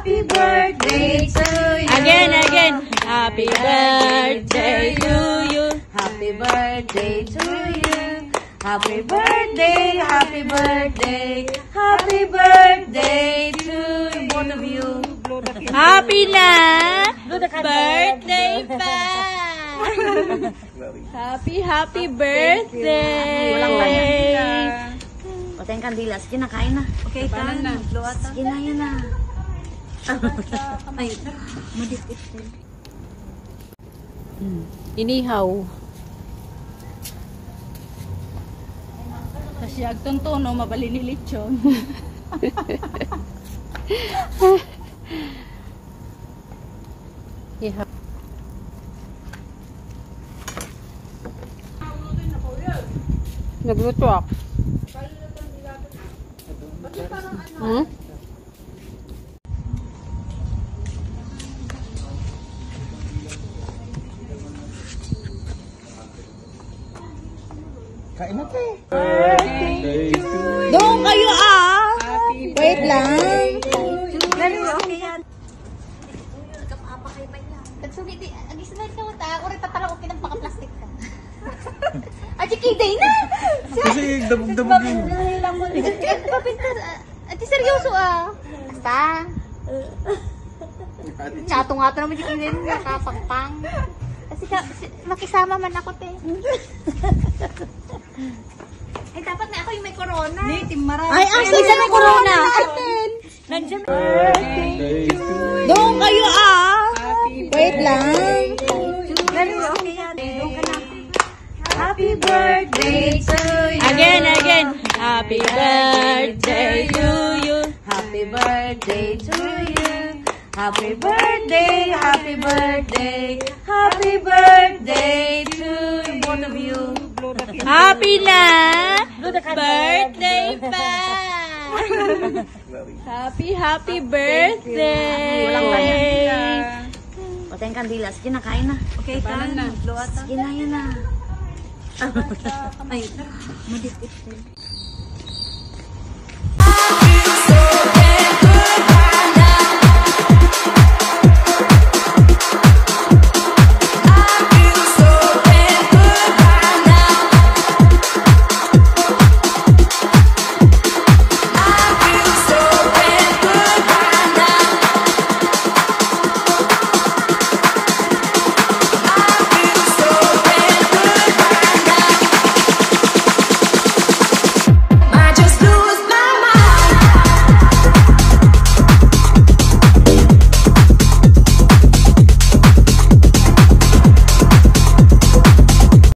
Happy birthday to you. Again. Happy birthday to you. Happy birthday to you. Happy birthday, happy birthday, happy birthday to both of you. Happy na birthday pa. Happy birthday. Walang kandila. Patay ang kandila. Sige na, kain na. Okay, kain na. Sige na, yan na. Ay, Madikit. Inihaw. Kasi agtuntuno, mabali ni lechon. Yeah. Nagluto ako. kain natin. Doon kayo Wait lang. Okay yan. Nagsugiti, agisanay ka wata. Ako rin tatala ko kinagpaka-plastic ka. Ati kiday na! Kasi dabog-dabog yun. Ati seryoso Basta. Ngato-ngato naman si kiday na nakapangpang. Kasi makisama man ako, te. Ay, dapat na ako yung may corona. Ay, asa isa na corona. Nandiyan. Doon kayo Wait lang. Okay yan. Doon ka na. Happy birthday to you. Again. Happy birthday to you. Happy birthday to you. Happy birthday, happy birthday, happy birthday to both of you. Happy na birthday pa. Happy birthday. Walang kandila. Patay ang kandila. Sige na, kain na. Okay, kain na. Sige na, yan na. Ay, Madikit.